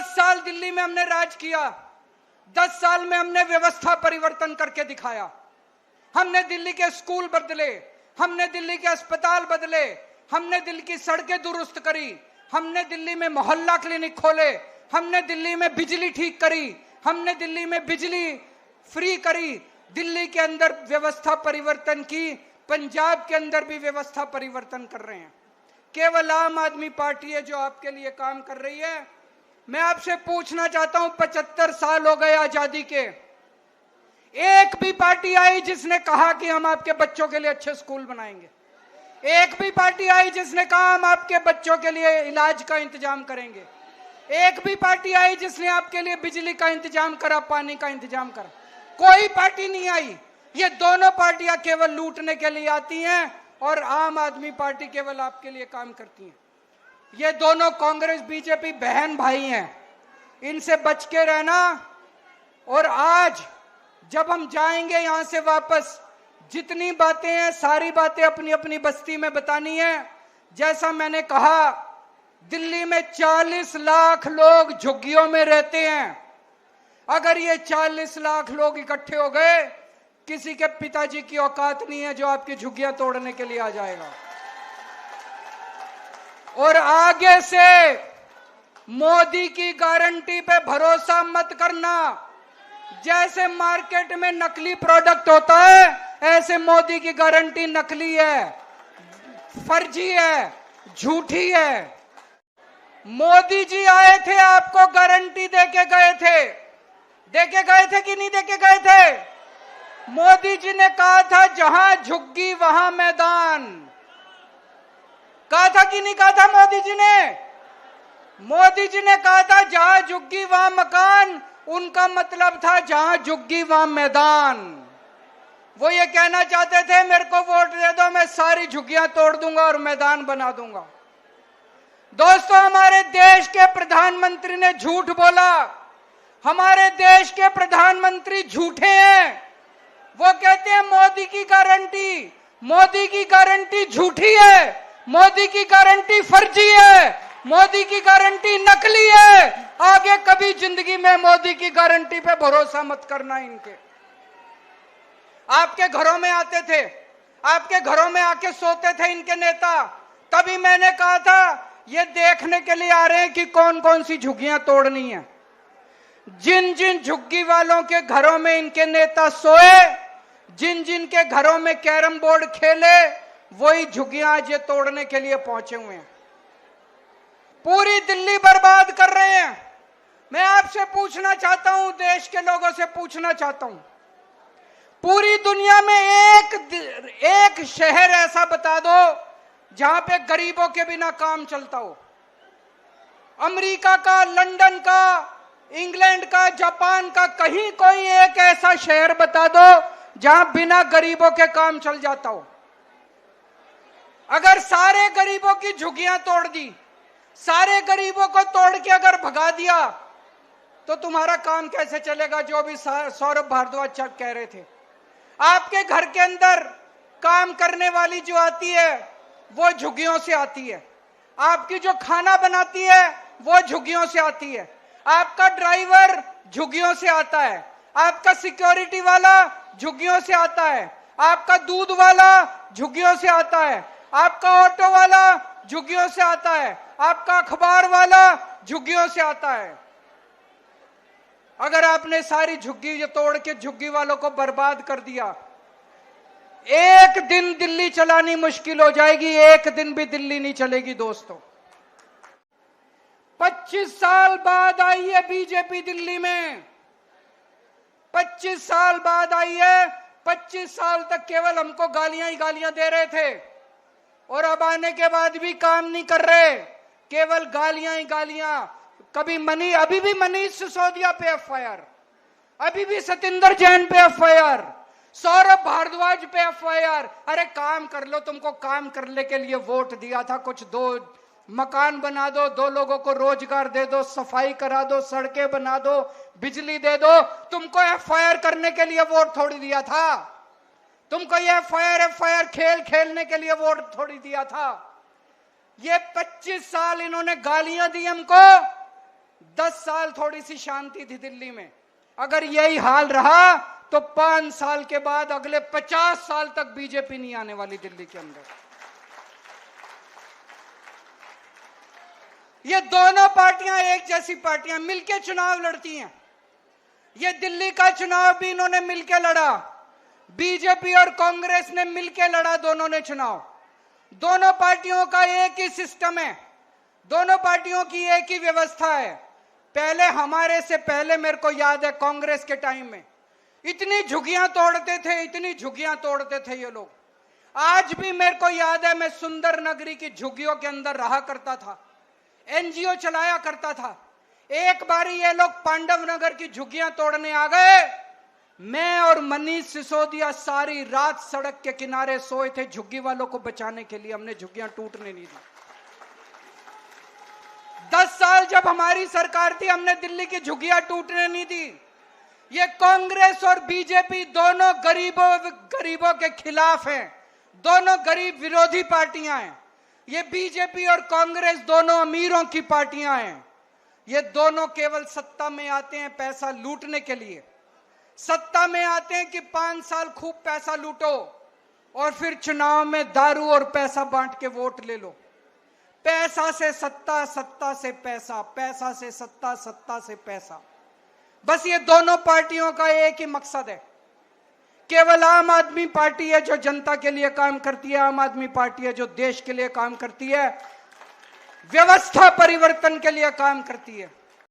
10 साल दिल्ली में हमने राज किया। 10 साल में हमने व्यवस्था परिवर्तन करके दिखाया। हमने दिल्ली के स्कूल बदले, हमने दिल्ली के अस्पताल बदले, हमने दिल्ली की सड़कें दुरुस्त करी, हमने दिल्ली में मोहल्ला क्लिनिक खोले, हमने दिल्ली में बिजली ठीक करी, हमने दिल्ली में बिजली फ्री करी, दिल्ली के अंदर व्यवस्था परिवर्तन की, पंजाब के अंदर भी व्यवस्था परिवर्तन कर रहे हैं। केवल आम आदमी पार्टी है जो आपके लिए काम कर रही है। मैं आपसे पूछना चाहता हूं, 75 साल हो गए आजादी के, एक भी पार्टी आई जिसने कहा कि हम आपके बच्चों के लिए अच्छे स्कूल बनाएंगे? एक भी पार्टी आई जिसने कहा हम आपके बच्चों के लिए इलाज का इंतजाम करेंगे? एक भी पार्टी आई जिसने आपके लिए बिजली का इंतजाम करा, पानी का इंतजाम करा? कोई पार्टी नहीं आई। ये दोनों पार्टियां केवल लूटने के लिए आती हैं और आम आदमी पार्टी केवल आपके लिए काम करती है। ये दोनों कांग्रेस बीजेपी बहन भाई हैं, इनसे बच के रहना। और आज जब हम जाएंगे यहां से वापस, जितनी बातें हैं सारी बातें अपनी अपनी बस्ती में बतानी है। जैसा मैंने कहा, दिल्ली में 40 लाख लोग झुग्गियों में रहते हैं। अगर ये 40 लाख लोग इकट्ठे हो गए, किसी के पिताजी की औकात नहीं है जो आपकी झुग्गियां तोड़ने के लिए आ जाएगा। और आगे से मोदी की गारंटी पे भरोसा मत करना। जैसे मार्केट में नकली प्रोडक्ट होता है, ऐसे मोदी की गारंटी नकली है, फर्जी है, झूठी है। मोदी जी आए थे, आपको गारंटी देके गए थे। देके गए थे कि नहीं देके गए थे? मोदी जी ने कहा था जहां झुग्गी वहां मैदान। कहा था कि नहीं कहा था मोदी जी ने? मोदी जी ने कहा था जहां झुग्गी वहां मकान। उनका मतलब था जहां झुग्गी वहां मैदान। वो ये कहना चाहते थे मेरे को वोट दे दो, मैं सारी झुग्गियां तोड़ दूंगा और मैदान बना दूंगा। दोस्तों, हमारे देश के प्रधानमंत्री ने झूठ बोला। हमारे देश के प्रधानमंत्री झूठे हैं। वो कहते हैं मोदी की गारंटी, मोदी की गारंटी झूठी है, मोदी की गारंटी फर्जी है, मोदी की गारंटी नकली है। आगे कभी जिंदगी में मोदी की गारंटी पे भरोसा मत करना इनके। आपके घरों में आते थे, आपके घरों में आके सोते थे इनके नेता। तभी मैंने कहा था ये देखने के लिए आ रहे हैं कि कौन कौन सी झुग्गियां तोड़नी है। जिन जिन झुग्गी वालों के घरों में इनके नेता सोए, जिन जिन के घरों में कैरम बोर्ड खेले, वही झुग्गियां आज ये तोड़ने के लिए पहुंचे हुए हैं। पूरी दिल्ली बर्बाद कर रहे हैं। मैं आपसे पूछना चाहता हूं, देश के लोगों से पूछना चाहता हूं, पूरी दुनिया में एक शहर ऐसा बता दो जहां पे गरीबों के बिना काम चलता हो। अमेरिका का, लंदन का, इंग्लैंड का, जापान का, कहीं कोई एक ऐसा शहर बता दो जहां बिना गरीबों के काम चल जाता हो। अगर सारे गरीबों की झुग्गियां तोड़ दी, सारे गरीबों को तोड़ के अगर भगा दिया, तो तुम्हारा काम कैसे चलेगा? जो भी सौरभ भारद्वाज कह रहे थे, आपके घर के अंदर काम करने वाली जो आती है वो झुग्गियों से आती है। आपकी जो खाना बनाती है वो झुग्गियों से आती है। आपका ड्राइवर झुग्गियों से आता है, आपका सिक्योरिटी वाला झुग्गियों से आता है, आपका दूध वाला झुग्गियों से आता है, आपका ऑटो वाला झुग्गियों से आता है, आपका अखबार वाला झुग्गियों से आता है। अगर आपने सारी झुग्गी तोड़ के झुग्गी वालों को बर्बाद कर दिया, एक दिन दिल्ली चलानी मुश्किल हो जाएगी। एक दिन भी दिल्ली नहीं चलेगी दोस्तों। 25 साल बाद आई है बीजेपी दिल्ली में, 25 साल बाद आई है। 25 साल तक केवल हमको गालियां ही गालियां दे रहे थे और अब आने के बाद भी काम नहीं कर रहे, केवल गालियां ही गालियां। कभी अभी भी मनीष सिसोदिया पे एफआईआर, अभी भी सतिंदर जैन पे एफआईआर, सौरभ भारद्वाज पे एफआईआर। अरे काम कर लो, तुमको काम करने के लिए वोट दिया था। कुछ दो मकान बना दो, 2 लोगों को रोजगार दे दो, सफाई करा दो, सड़कें बना दो, बिजली दे दो। तुमको एफआईआर करने के लिए वोट थोड़ी दिया था। तुमको ये एफआईआर खेल खेलने के लिए वोट थोड़ी दिया था। ये 25 साल इन्होंने गालियां दी हमको, 10 साल थोड़ी सी शांति थी दिल्ली में। अगर यही हाल रहा तो 5 साल के बाद अगले 50 साल तक बीजेपी नहीं आने वाली दिल्ली के अंदर। ये दोनों पार्टियां एक जैसी पार्टियां मिलकर चुनाव लड़ती हैं। ये दिल्ली का चुनाव भी इन्होंने मिलकर लड़ा, बीजेपी और कांग्रेस ने मिलकर लड़ा, दोनों ने चुनाव। दोनों पार्टियों का एक ही सिस्टम है, दोनों पार्टियों की एक ही व्यवस्था है। पहले हमारे से पहले मेरे को याद है कांग्रेस के टाइम में इतनी झुग्गियां तोड़ते थे, इतनी झुग्गियां तोड़ते थे ये लोग। आज भी मेरे को याद है मैं सुंदर नगरी की झुग्गियों के अंदर रहा करता था, एनजीओ चलाया करता था। एक बारी ये लोग पांडव नगर की झुग्गियां तोड़ने आ गए, मैं और मनीष सिसोदिया सारी रात सड़क के किनारे सोए थे झुग्गी वालों को बचाने के लिए। हमने झुग्गियां टूटने नहीं दी। 10 साल जब हमारी सरकार थी हमने दिल्ली की झुग्गियां टूटने नहीं दी। ये कांग्रेस और बीजेपी दोनों गरीबों के खिलाफ हैं, दोनों गरीब विरोधी पार्टियां हैं। ये बीजेपी और कांग्रेस दोनों अमीरों की पार्टियां हैं। ये दोनों केवल सत्ता में आते हैं पैसा लूटने के लिए। सत्ता में आते हैं कि 5 साल खूब पैसा लूटो और फिर चुनाव में दारू और पैसा बांट के वोट ले लो। पैसा से सत्ता, सत्ता से पैसा, पैसा से सत्ता, सत्ता से पैसा। बस ये दोनों पार्टियों का एक ही मकसद है। केवल आम आदमी पार्टी है जो जनता के लिए काम करती है, आम आदमी पार्टी है जो देश के लिए काम करती है, व्यवस्था परिवर्तन के लिए काम करती है।